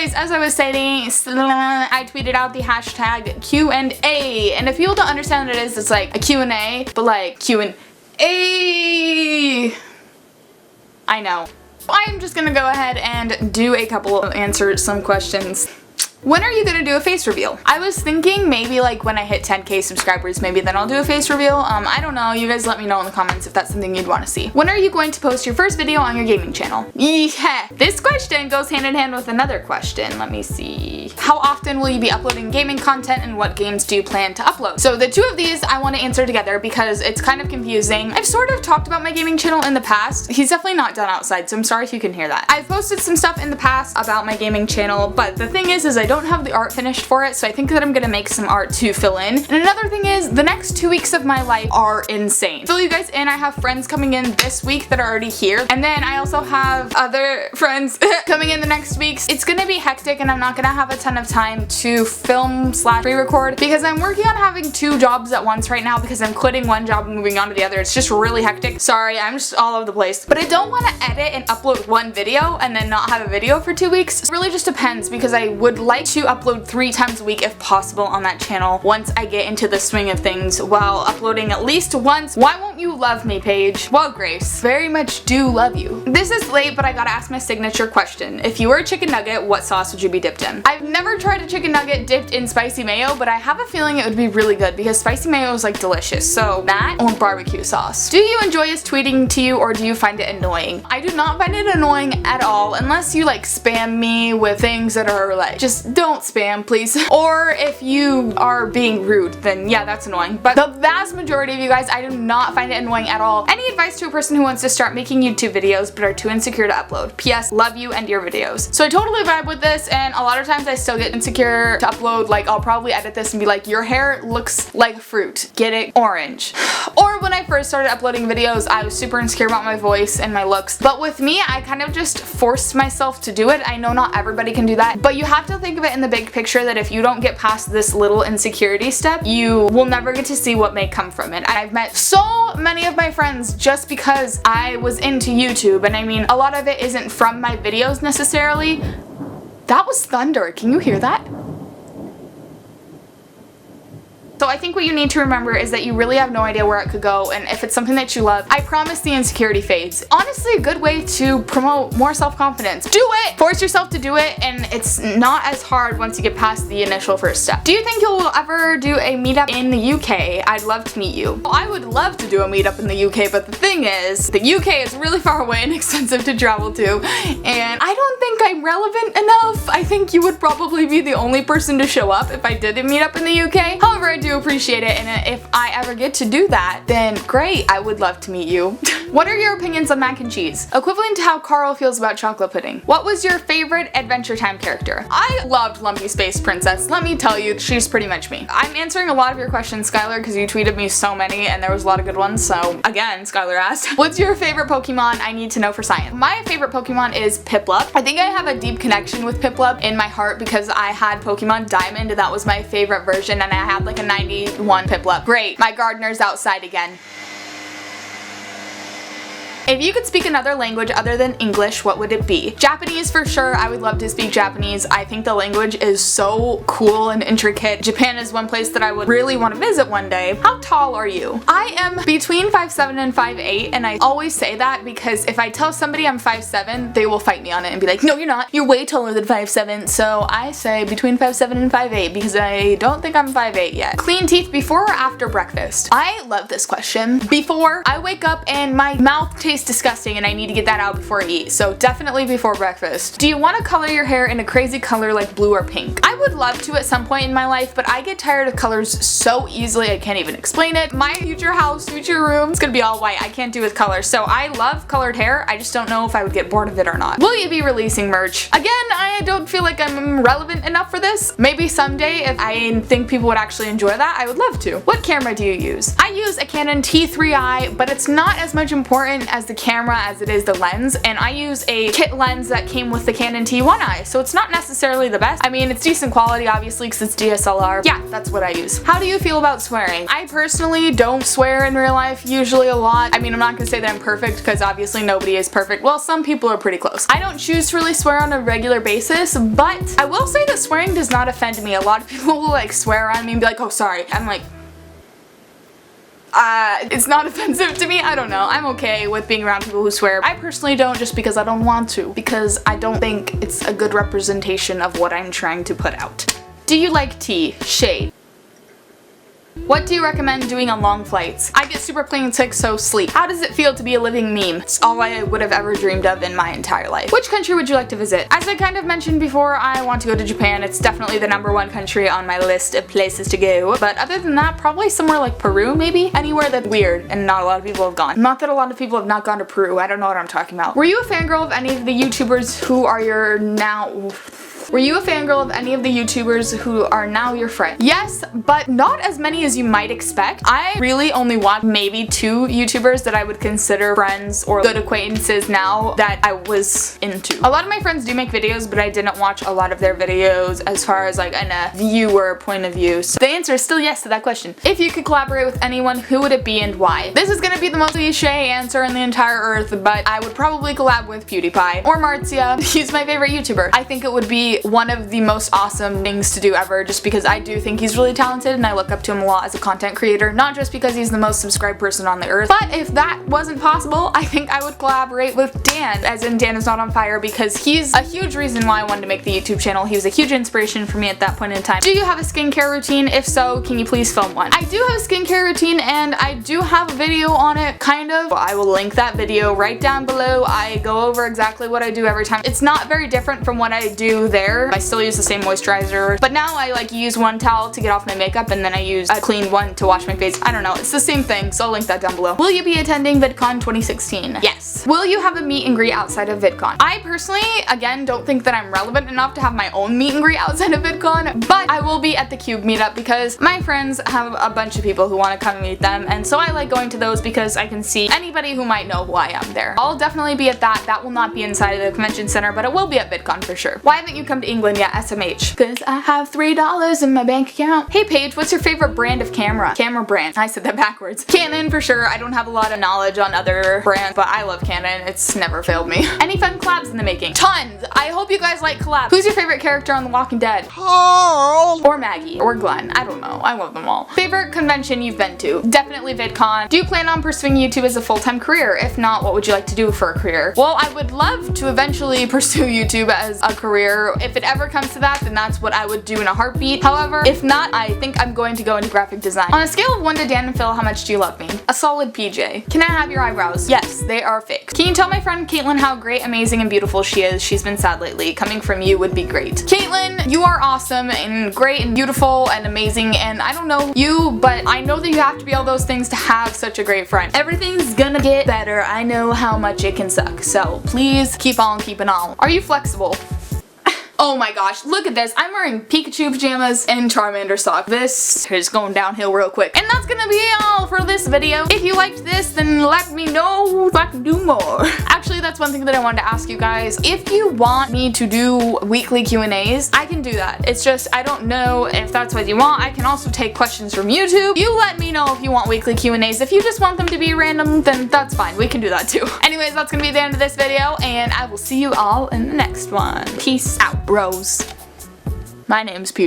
Anyways, as I was saying, I tweeted out the hashtag Q&A, and if people don't understand what it is, it's like a Q&A, but like Q&A. I know. I'm just gonna go ahead and do a couple of answer some questions. When are you gonna do a face reveal? I was thinking maybe like when I hit 10k subscribers, maybe then I'll do a face reveal. I don't know. You guys let me know in the comments if that's something you'd want to see. When are you going to post your first video on your gaming channel? Yeah. This question goes hand in hand with another question. Let me see. How often will you be uploading gaming content and what games do you plan to upload? So the two of these I want to answer together because it's kind of confusing. I've sort of talked about my gaming channel in the past. He's definitely not done outside, so I'm sorry if you can hear that. I've posted some stuff in the past about my gaming channel, but the thing is I don't have the art finished for it, so I think that I'm gonna make some art to fill in. And another thing is, the next 2 weeks of my life are insane. Fill you guys in, I have friends coming in this week that are already here, and then I also have other friends coming in the next weeks. It's gonna be hectic and I'm not gonna have a ton of time to film / pre-record because I'm working on having 2 jobs at once right now because I'm quitting one job and moving on to the other. It's just really hectic. Sorry, I'm just all over the place. But I don't want to edit and upload one video and then not have a video for 2 weeks. It really just depends because I would like to upload 3 times a week if possible on that channel once I get into the swing of things while uploading at least once. Why won't you love me, Paige? Well, Grace, very much do love you. This is late, but I gotta ask my signature question. If you were a chicken nugget, what sauce would you be dipped in? I've never tried a chicken nugget dipped in spicy mayo, but I have a feeling it would be really good because spicy mayo is like delicious. So that or barbecue sauce. Do you enjoy us tweeting to you or do you find it annoying? I do not find it annoying at all unless you like spam me with things that are like, just don't spam, please. Or if you are being rude, then yeah, that's annoying. But the vast majority of you guys, I do not find it annoying at all. Any advice to a person who wants to start making YouTube videos but are too insecure to upload? P.S. Love you and your videos. So I totally vibe with this, and a lot of times I still get insecure to upload. Like I'll probably edit this and be like, your hair looks like fruit. Get it? Orange. Or when I first started uploading videos, I was super insecure about my voice and my looks. But with me, I kind of just forced myself to do it. I know not everybody can do that, but you have to think of it in the big picture that if you don't get past this little insecurity step, you will never get to see what may come from it. I've met so many of my friends just because I was into YouTube, and I mean, a lot of it isn't from my videos necessarily. That was thunder. Can you hear that? So I think what you need to remember is that you really have no idea where it could go, and if it's something that you love, I promise the insecurity fades. Honestly, a good way to promote more self-confidence. Do it! Force yourself to do it, and it's not as hard once you get past the initial first step. Do you think you'll ever do a meetup in the UK? I'd love to meet you. I would love to do a meetup in the UK, but the thing is, the UK is really far away and expensive to travel to, and I don't think I'm relevant enough. I think you would probably be the only person to show up if I did a meetup in the UK. However, I do appreciate it, and if I ever get to do that, then great, I would love to meet you. What are your opinions on mac and cheese? Equivalent to how Carl feels about chocolate pudding. What was your favorite Adventure Time character? I loved Lumpy Space Princess. Let me tell you, she's pretty much me. I'm answering a lot of your questions, Skylar, because you tweeted me so many and there was a lot of good ones. So again, Skylar asked, what's your favorite Pokemon? I need to know for science. My favorite Pokemon is Piplup. I think I have a deep connection with Piplup in my heart because I had Pokemon Diamond and that was my favorite version, and I had like a 91 Piplup. Great, my gardener's outside again. If you could speak another language other than English, what would it be? Japanese for sure. I would love to speak Japanese. I think the language is so cool and intricate. Japan is one place that I would really want to visit one day. How tall are you? I am between 5'7" and 5'8", and I always say that because if I tell somebody I'm 5'7", they will fight me on it and be like, no, you're not. You're way taller than 5'7". So I say between 5'7" and 5'8" because I don't think I'm 5'8" yet. Clean teeth before or after breakfast? I love this question. Before. I wake up and my mouth tastes disgusting and I need to get that out before I eat, so definitely before breakfast. Do you want to color your hair in a crazy color like blue or pink? I would love to at some point in my life, but I get tired of colors so easily I can't even explain it. My future house, future room, it's gonna be all white. I can't do with colors, so I love colored hair. I just don't know if I would get bored of it or not. Will you be releasing merch? Again, I don't feel like I'm relevant enough for this. Maybe someday if I think people would actually enjoy that, I would love to. What camera do you use? I use a Canon T3i, but it's not as much important as as the camera as it is the lens, and I use a kit lens that came with the Canon T1i, so it's not necessarily the best. I mean, it's decent quality obviously because it's DSLR. Yeah, that's what I use. How do you feel about swearing? I personally don't swear in real life usually a lot. I mean, I'm not gonna say that I'm perfect because obviously nobody is perfect. Well, some people are pretty close. I don't choose to really swear on a regular basis, but I will say that swearing does not offend me. A lot of people will like swear on me and be like, oh sorry. I'm like, it's not offensive to me. I don't know. I'm okay with being around people who swear. I personally don't, just because I don't want to, because I don't think it's a good representation of what I'm trying to put out. Do you like tea? Shade. What do you recommend doing on long flights? I get super plane sick, so sleep. How does it feel to be a living meme? It's all I would have ever dreamed of in my entire life. Which country would you like to visit? As I kind of mentioned before, I want to go to Japan. It's definitely the #1 country on my list of places to go. But other than that, probably somewhere like Peru, maybe? Anywhere that's weird and not a lot of people have gone. Not that a lot of people have not gone to Peru. I don't know what I'm talking about. Were you a fangirl of any of the YouTubers who are your now... Were you a fangirl of any of the YouTubers who are now your friend? Yes, but not as many as you might expect. I really only watch maybe 2 YouTubers that I would consider friends or good acquaintances now that I was into. A lot of my friends do make videos, but I didn't watch a lot of their videos as far as like in a viewer point of view. So the answer is still yes to that question. If you could collaborate with anyone, who would it be and why? This is gonna be the most cliche answer in the entire earth, but I would probably collab with PewDiePie or Marzia. He's my favorite YouTuber. I think it would be one of the most awesome things to do ever, just because I do think he's really talented and I look up to him a lot as a content creator, not just because he's the most subscribed person on the earth. But if that wasn't possible, I think I would collaborate with Dan, as in Dan is Not on Fire, because he's a huge reason why I wanted to make the YouTube channel. He was a huge inspiration for me at that point in time. Do you have a skincare routine? If so, can you please film one? I do have a skincare routine and I do have a video on it, kind of. I will link that video right down below. I go over exactly what I do every time. It's not very different from what I do there. I still use the same moisturizer, but now I like use one towel to get off my makeup and then I use a clean one to wash my face. I don't know, it's the same thing, so I'll link that down below. Will you be attending VidCon 2016? Yes. Will you have a meet and greet outside of VidCon? I personally, again, don't think that I'm relevant enough to have my own meet and greet outside of VidCon, but I will be at the Cube meetup because my friends have a bunch of people who want to come and meet them, and so I like going to those because I can see anybody who might know who I am there. I'll definitely be at that. That will not be inside of the convention center, but it will be at VidCon for sure. Why haven't you come to England yet, SMH? Because I have $3 in my bank account. Hey Paige, what's your favorite brand of camera? Camera brand. I said that backwards. Canon for sure. I don't have a lot of knowledge on other brands, but I love Canon. It's never failed me. Any fun collabs in the making? Tons! I hope you guys like collabs. Who's your favorite character on The Walking Dead? Carl! Or Maggie. Or Glenn. I don't know. I love them all. Favorite convention you've been to? Definitely VidCon. Do you plan on pursuing YouTube as a full-time career? If not, what would you like to do for a career? Well, I would love to eventually pursue YouTube as a career. If it ever comes to that, then that's what I would do in a heartbeat. However, if not, I think I'm going to go into graphic design. On a scale of 1 to Dan and Phil, how much do you love me? A solid PJ. Can I have your eyebrows? Yes, they are fake. Can you tell my friend Caitlin how great, amazing, and beautiful she is? She's been sad lately. Coming from you would be great. Caitlin, you are awesome and great and beautiful and amazing, and I don't know you, but I know that you have to be all those things to have such a great friend. Everything's gonna get better. I know how much it can suck, so please keep on keeping on. Are you flexible? Oh my gosh, look at this. I'm wearing Pikachu pajamas and Charmander socks. This is going downhill real quick. And that's gonna be all for this video. If you liked this, then let me know if I can do more. Actually, that's one thing that I wanted to ask you guys. If you want me to do weekly Q&As, I can do that. It's just, I don't know if that's what you want. I can also take questions from YouTube. You let me know if you want weekly Q&As. If you just want them to be random, then that's fine. We can do that too. Anyways, that's gonna be the end of this video, and I will see you all in the next one. Peace out, bros. My name's Pewdiepie.